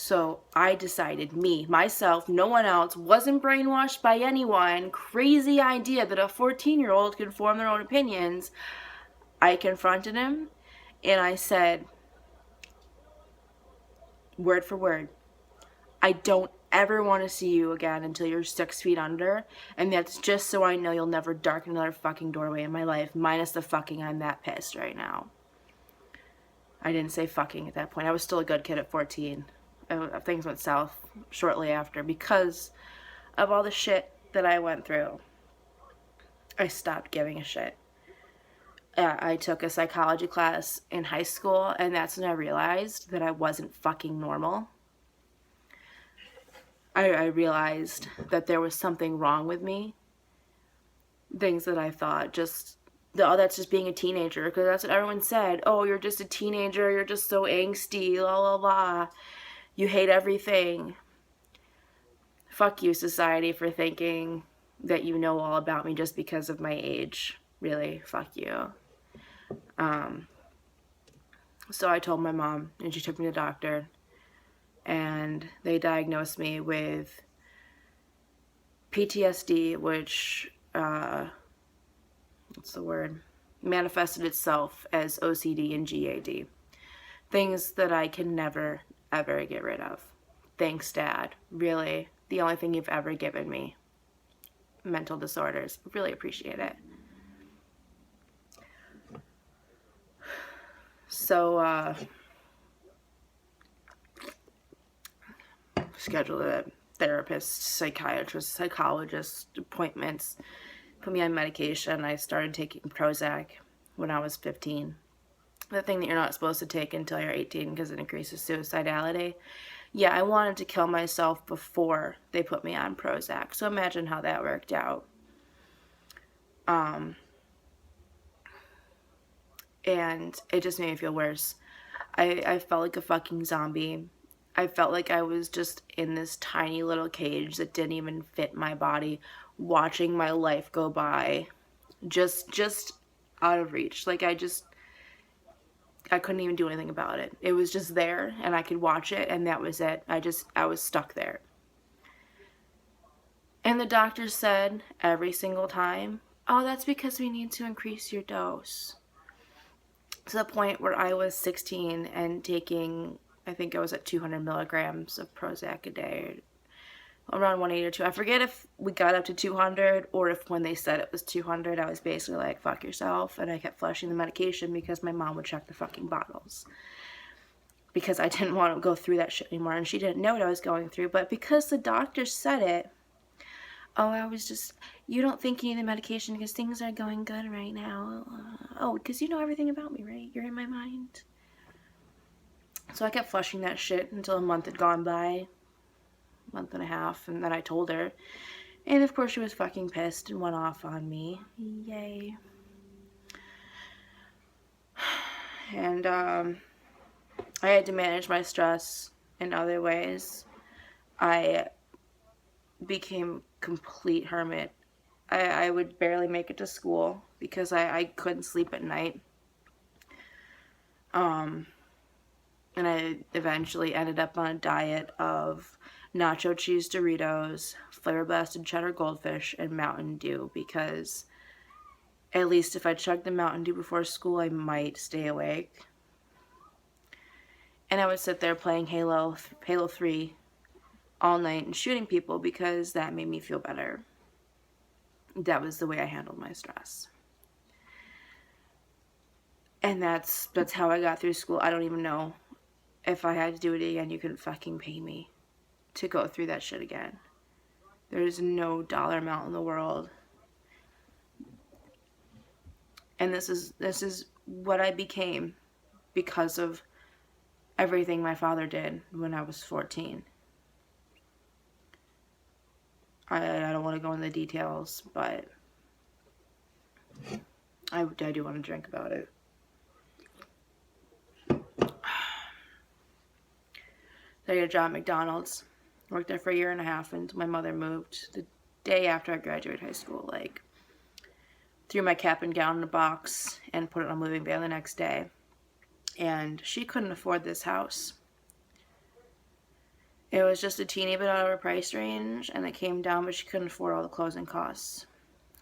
So I decided, myself, no one else, wasn't brainwashed by anyone, crazy idea that a 14-year-old could form their own opinions. I confronted him and I said, word for word, I don't ever want to see you again until you're 6 feet under, and that's just so I know you'll never darken another fucking doorway in my life, minus the fucking I'm that pissed right now. I didn't say fucking at that point. I was still a good kid at 14. Things went south shortly after because of all the shit that I went through. I stopped giving a shit. I took a psychology class in high school, and that's when I realized that I wasn't fucking normal. I realized that there was something wrong with me. Things that I thought oh, that's just being a teenager, because that's what everyone said. Oh, you're just a teenager, you're just so angsty, la la la. You hate everything. Fuck you, society, for thinking that you know all about me just because of my age. Really, fuck you. So I told my mom, and she took me to the doctor, and they diagnosed me with PTSD, which, what's the word? Manifested itself as OCD and GAD. Things that I can never, ever get rid of. Thanks, Dad. Really, the only thing you've ever given me. Mental disorders. Really appreciate it. So, scheduled a therapist, psychiatrist, psychologist appointments, put me on medication. I started taking Prozac when I was 15. The thing that you're not supposed to take until you're 18 because it increases suicidality. Yeah, I wanted to kill myself before they put me on Prozac. So imagine how that worked out. And it just made me feel worse. I felt like a fucking zombie. I felt like I was just in this tiny little cage that didn't even fit my body, watching my life go by, just out of reach. Like I couldn't even do anything about it. It was just there, and I could watch it, and that was it. I was stuck there. And the doctor said every single time, oh, that's because we need to increase your dose. To the point where I was 16 and taking, I think I was at 200 milligrams of Prozac a day, around 180 or 2. I forget if we got up to 200 or if when they said it was 200, I was basically like, fuck yourself. And I kept flushing the medication because my mom would check the fucking bottles. Because I didn't want to go through that shit anymore. And she didn't know what I was going through. But because the doctor said it, oh, you don't think you need the medication because things are going good right now. Oh, because you know everything about me, right? You're in my mind. So I kept flushing that shit until a month had gone by. Month and a half, and then I told her. And of course she was fucking pissed and went off on me. Yay. And I had to manage my stress in other ways. I became complete hermit. I would barely make it to school because I couldn't sleep at night. And I eventually ended up on a diet of nacho cheese Doritos, flavor blasted cheddar goldfish, and Mountain Dew, because at least if I chugged the Mountain Dew before school, I might stay awake. And I would sit there playing Halo 3 all night and shooting people because that made me feel better. That was the way I handled my stress. And that's how I got through school. I don't even know if I had to do it again. You couldn't fucking pay me to go through that shit again. There's no dollar amount in the world. And this is what I became because of everything my father did when I was 14. I don't want to go into the details, but I do want to drink about it. I got a job at McDonald's. Worked there for a year and a half until my mother moved the day after I graduated high school. Like, threw my cap and gown in a box and put it on a moving van the next day. And she couldn't afford this house. It was just a teeny bit out of her price range, and it came down, but she couldn't afford all the closing costs.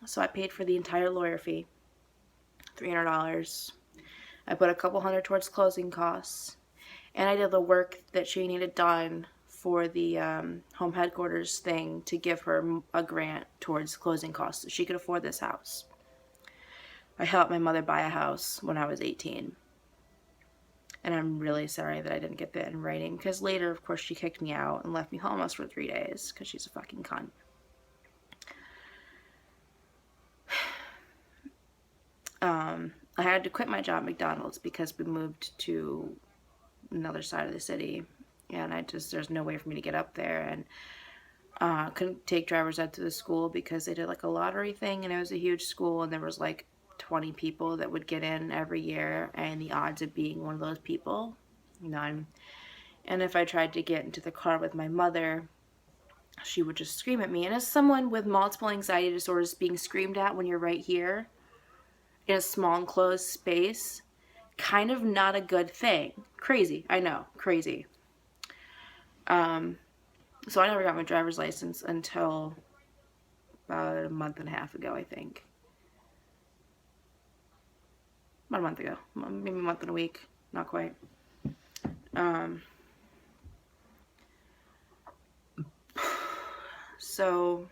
So I paid for the entire lawyer fee, $300. I put a couple hundred towards closing costs, and I did the work that she needed done for the home headquarters thing to give her a grant towards closing costs so she could afford this house. I helped my mother buy a house when I was 18. And I'm really sorry that I didn't get that in writing, because later, of course, she kicked me out and left me homeless for 3 days because she's a fucking cunt. I had to quit my job at McDonald's because we moved to another side of the city, and there's no way for me to get up there, and couldn't take driver's ed to the school because they did like a lottery thing, and it was a huge school, and there was like 20 people that would get in every year, and the odds of being one of those people, none. And if I tried to get into the car with my mother, she would just scream at me. And as someone with multiple anxiety disorders, being screamed at when you're right here in a small enclosed space, kind of not a good thing. Crazy, I know, crazy. So I never got my driver's license until about a month and a half ago, I think. About a month ago, maybe a month and a week, not quite. So,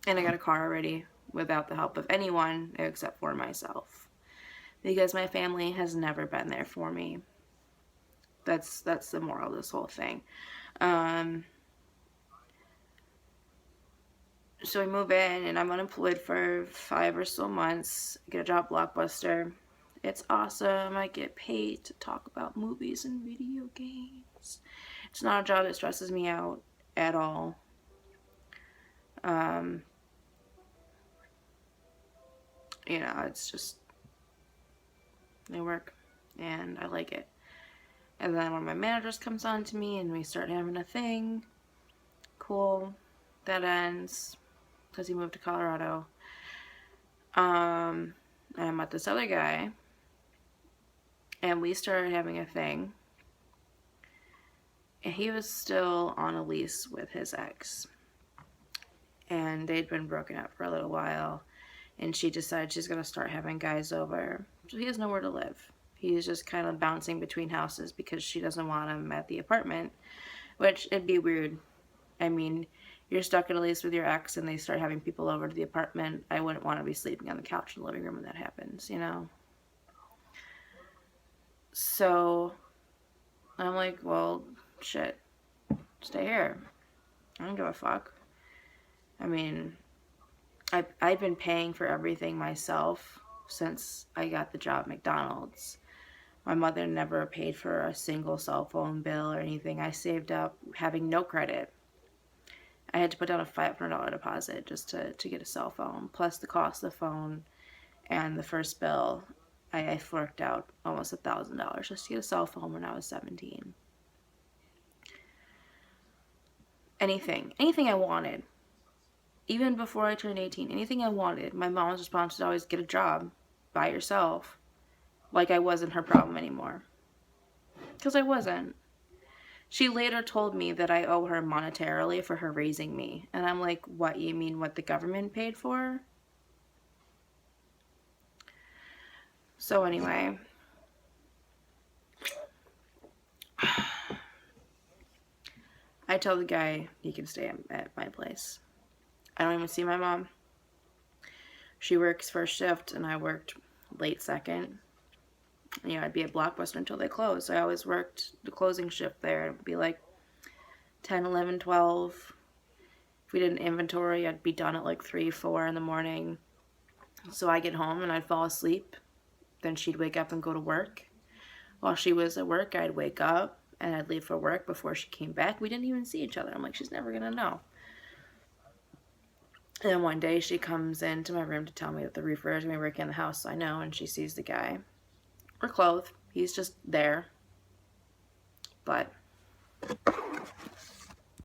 and I got a car already without the help of anyone except for myself, because my family has never been there for me. That's the moral of this whole thing. So we move in, and I'm unemployed for 5 or so months. I get a job at Blockbuster. It's awesome. I get paid to talk about movies and video games. It's not a job that stresses me out at all. You know, it's just, they work, and I like it. And then one of my managers comes on to me, and we start having a thing. Cool. That ends because he moved to Colorado. I met this other guy, and we started having a thing. And he was still on a lease with his ex. And they'd been broken up for a little while. And she decided she's going to start having guys over. So he has nowhere to live. He's just kind of bouncing between houses because she doesn't want him at the apartment. Which, it'd be weird. I mean, you're stuck in a lease with your ex and they start having people over to the apartment. I wouldn't want to be sleeping on the couch in the living room when that happens, you know? So, I'm like, well, shit. Stay here. I don't give a fuck. I mean, I've been paying for everything myself since I got the job at McDonald's. My mother never paid for a single cell phone bill or anything. I saved up having no credit. I had to put down a $500 deposit just to get a cell phone, plus the cost of the phone and the first bill. I forked out almost $1,000 just to get a cell phone when I was 17. Anything I wanted. Even before I turned 18, anything I wanted. My mom's response was always, get a job by yourself. Like I wasn't her problem anymore. Because I wasn't. She later told me that I owe her monetarily for her raising me. And I'm like, what, you mean what the government paid for? So anyway. I tell the guy he can stay at my place. I don't even see my mom. She works first shift and I worked late second. You know, I'd be at Blockbuster until they closed. So I always worked the closing shift there. It would be like 10, 11, 12. If we did an inventory, I'd be done at like 3, 4 in the morning. So I get home and I'd fall asleep. Then she'd wake up and go to work. While she was at work, I'd wake up and I'd leave for work before she came back. We didn't even see each other. I'm like, she's never going to know. And then one day she comes into my room to tell me that the roofer is going to be working in the house. So I know, and she sees the guy. We're clothed. He's just there. But